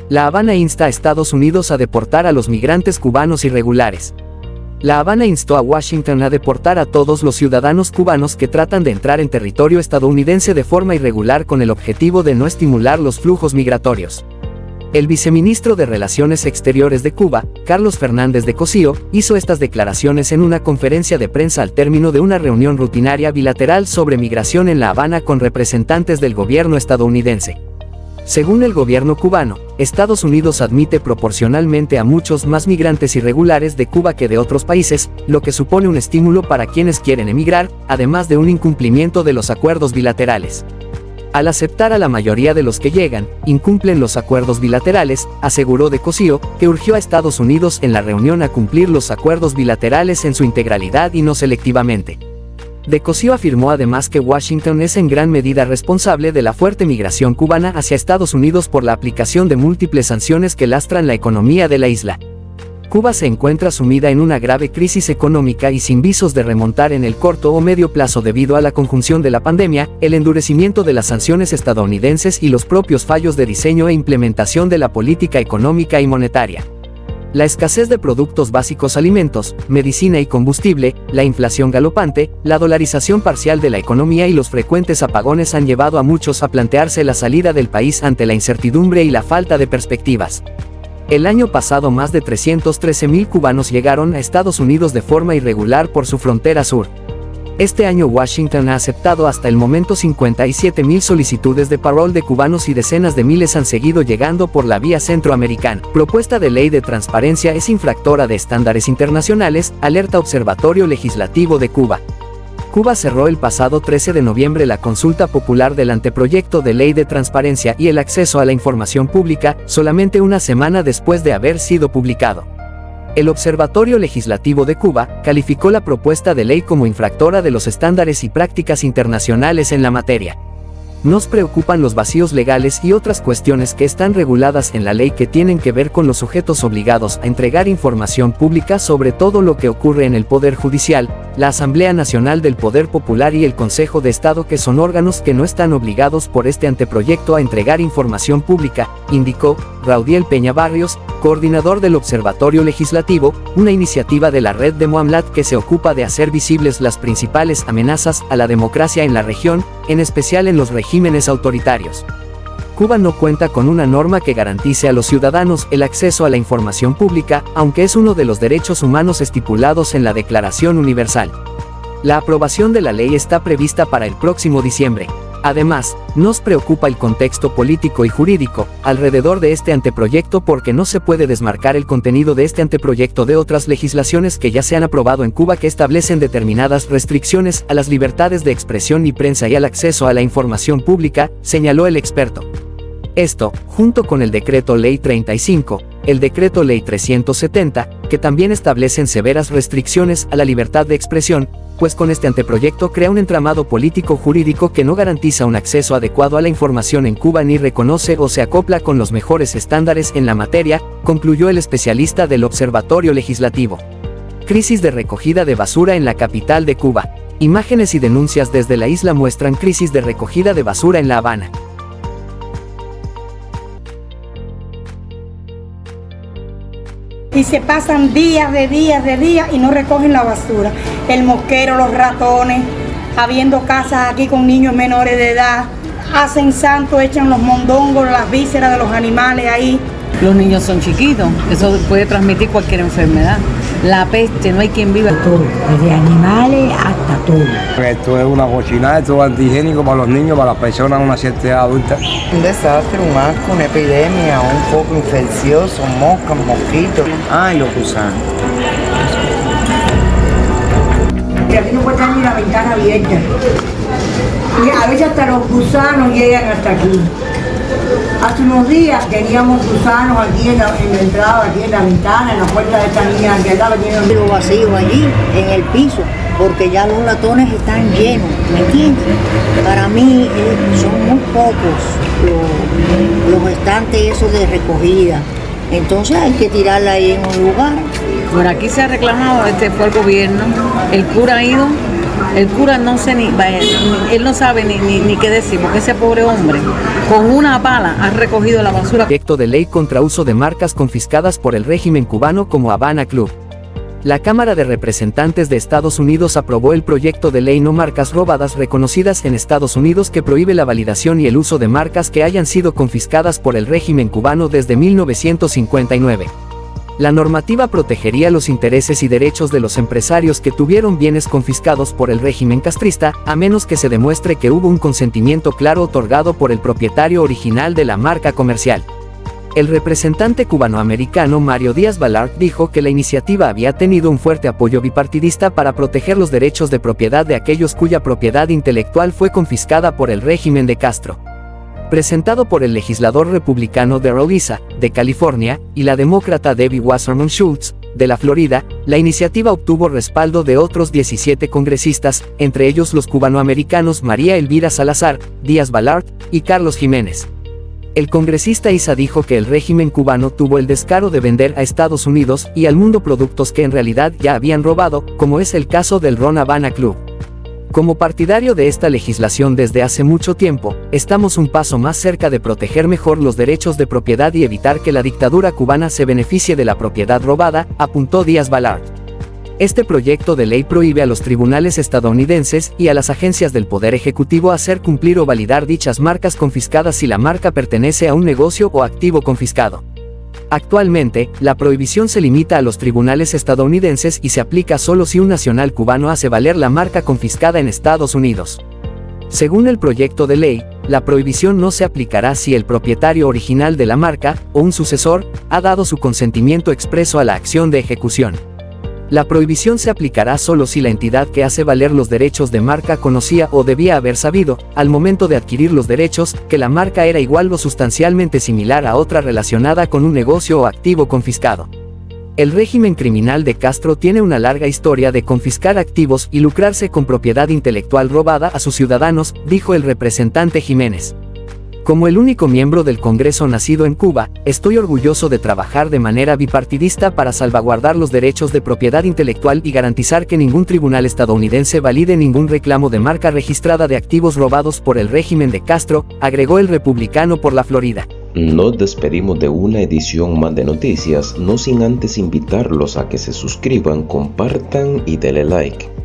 La Habana insta a Estados Unidos a deportar a los migrantes cubanos irregulares. La Habana instó a Washington a deportar a todos los ciudadanos cubanos que tratan de entrar en territorio estadounidense de forma irregular con el objetivo de no estimular los flujos migratorios. El viceministro de Relaciones Exteriores de Cuba, Carlos Fernández de Cosío, hizo estas declaraciones en una conferencia de prensa al término de una reunión rutinaria bilateral sobre migración en La Habana con representantes del gobierno estadounidense. Según el gobierno cubano, Estados Unidos admite proporcionalmente a muchos más migrantes irregulares de Cuba que de otros países, lo que supone un estímulo para quienes quieren emigrar, además de un incumplimiento de los acuerdos bilaterales. Al aceptar a la mayoría de los que llegan, incumplen los acuerdos bilaterales, aseguró de Cosío, que urgió a Estados Unidos en la reunión a cumplir los acuerdos bilaterales en su integralidad y no selectivamente. De Cosío afirmó además que Washington es en gran medida responsable de la fuerte migración cubana hacia Estados Unidos por la aplicación de múltiples sanciones que lastran la economía de la isla. Cuba se encuentra sumida en una grave crisis económica y sin visos de remontar en el corto o medio plazo debido a la conjunción de la pandemia, el endurecimiento de las sanciones estadounidenses y los propios fallos de diseño e implementación de la política económica y monetaria. La escasez de productos básicos, alimentos, medicina y combustible, la inflación galopante, la dolarización parcial de la economía y los frecuentes apagones han llevado a muchos a plantearse la salida del país ante la incertidumbre y la falta de perspectivas. El año pasado más de 313.000 cubanos llegaron a Estados Unidos de forma irregular por su frontera sur. Este año Washington ha aceptado hasta el momento 57.000 solicitudes de parole de cubanos y decenas de miles han seguido llegando por la vía centroamericana. Propuesta de ley de transparencia es infractora de estándares internacionales, alerta Observatorio Legislativo de Cuba. Cuba cerró el pasado 13 de noviembre la consulta popular del anteproyecto de ley de transparencia y el acceso a la información pública, solamente una semana después de haber sido publicado. El Observatorio Legislativo de Cuba calificó la propuesta de ley como infractora de los estándares y prácticas internacionales en la materia. Nos preocupan los vacíos legales y otras cuestiones que están reguladas en la ley que tienen que ver con los sujetos obligados a entregar información pública sobre todo lo que ocurre en el Poder Judicial, la Asamblea Nacional del Poder Popular y el Consejo de Estado, que son órganos que no están obligados por este anteproyecto a entregar información pública, indicó Raudiel Peña Barrios, coordinador del Observatorio Legislativo, una iniciativa de la red de Muamlat que se ocupa de hacer visibles las principales amenazas a la democracia en la región, en especial en los regímenes autoritarios. Cuba no cuenta con una norma que garantice a los ciudadanos el acceso a la información pública, aunque es uno de los derechos humanos estipulados en la Declaración Universal. La aprobación de la ley está prevista para el próximo diciembre. Además, nos preocupa el contexto político y jurídico alrededor de este anteproyecto porque no se puede desmarcar el contenido de este anteproyecto de otras legislaciones que ya se han aprobado en Cuba que establecen determinadas restricciones a las libertades de expresión y prensa y al acceso a la información pública, señaló el experto. Esto, junto con el Decreto Ley 35, el Decreto Ley 370, que también establecen severas restricciones a la libertad de expresión, pues con este anteproyecto crea un entramado político-jurídico que no garantiza un acceso adecuado a la información en Cuba ni reconoce o se acopla con los mejores estándares en la materia, concluyó el especialista del Observatorio Legislativo. Crisis de recogida de basura en la capital de Cuba. Imágenes y denuncias desde la isla muestran crisis de recogida de basura en La Habana. Y se pasan días y no recogen la basura. El mosquero, los ratones, habiendo casas aquí con niños menores de edad, hacen santo, echan los mondongos, las vísceras de los animales ahí. Los niños son chiquitos, eso puede transmitir cualquier enfermedad. La peste, no hay quien viva. Todo, desde animales hasta todo. Esto es una cochinada, esto es antihigiénico para los niños, para las personas de una cierta edad adulta. Un desastre, un asco, una epidemia, un foco infeccioso, moscas, mosquitos. Ay, los gusanos. Y aquí no puede estar ni la ventana abierta. Y a veces hasta los gusanos llegan hasta aquí. Hace unos días teníamos gusanos aquí en la entrada, aquí en la ventana, en la puerta de esta niña que estaba lleno de vacío allí, en el piso, porque ya los latones están llenos, ¿me entiendes? Para mí son muy pocos los estantes esos de recogida, entonces hay que tirarla ahí en un lugar. Por aquí se ha reclamado, fue el gobierno, el cura ha ido El cura no sé él no sabe ni qué decir, porque ese pobre hombre con una pala ha recogido la basura. Proyecto de ley contra uso de marcas confiscadas por el régimen cubano como Habana Club. La Cámara de Representantes de Estados Unidos aprobó el proyecto de ley No Marcas Robadas reconocidas en Estados Unidos que prohíbe la validación y el uso de marcas que hayan sido confiscadas por el régimen cubano desde 1959. La normativa protegería los intereses y derechos de los empresarios que tuvieron bienes confiscados por el régimen castrista, a menos que se demuestre que hubo un consentimiento claro otorgado por el propietario original de la marca comercial. El representante cubanoamericano Mario Díaz-Balart dijo que la iniciativa había tenido un fuerte apoyo bipartidista para proteger los derechos de propiedad de aquellos cuya propiedad intelectual fue confiscada por el régimen de Castro. Presentado por el legislador republicano Darrell Issa, de California, y la demócrata Debbie Wasserman Schultz, de la Florida, la iniciativa obtuvo respaldo de otros 17 congresistas, entre ellos los cubanoamericanos María Elvira Salazar, Díaz-Balart y Carlos Jiménez. El congresista Issa dijo que el régimen cubano tuvo el descaro de vender a Estados Unidos y al mundo productos que en realidad ya habían robado, como es el caso del Ron Habana Club. Como partidario de esta legislación desde hace mucho tiempo, estamos un paso más cerca de proteger mejor los derechos de propiedad y evitar que la dictadura cubana se beneficie de la propiedad robada, apuntó Díaz-Balart. Este proyecto de ley prohíbe a los tribunales estadounidenses y a las agencias del Poder Ejecutivo hacer cumplir o validar dichas marcas confiscadas si la marca pertenece a un negocio o activo confiscado. Actualmente, la prohibición se limita a los tribunales estadounidenses y se aplica solo si un nacional cubano hace valer la marca confiscada en Estados Unidos. Según el proyecto de ley, la prohibición no se aplicará si el propietario original de la marca, o un sucesor, ha dado su consentimiento expreso a la acción de ejecución. La prohibición se aplicará solo si la entidad que hace valer los derechos de marca conocía o debía haber sabido, al momento de adquirir los derechos, que la marca era igual o sustancialmente similar a otra relacionada con un negocio o activo confiscado. El régimen criminal de Castro tiene una larga historia de confiscar activos y lucrarse con propiedad intelectual robada a sus ciudadanos, dijo el representante Jiménez. Como el único miembro del Congreso nacido en Cuba, estoy orgulloso de trabajar de manera bipartidista para salvaguardar los derechos de propiedad intelectual y garantizar que ningún tribunal estadounidense valide ningún reclamo de marca registrada de activos robados por el régimen de Castro, agregó el republicano por la Florida. Nos despedimos de una edición más de noticias, no sin antes invitarlos a que se suscriban, compartan y denle like.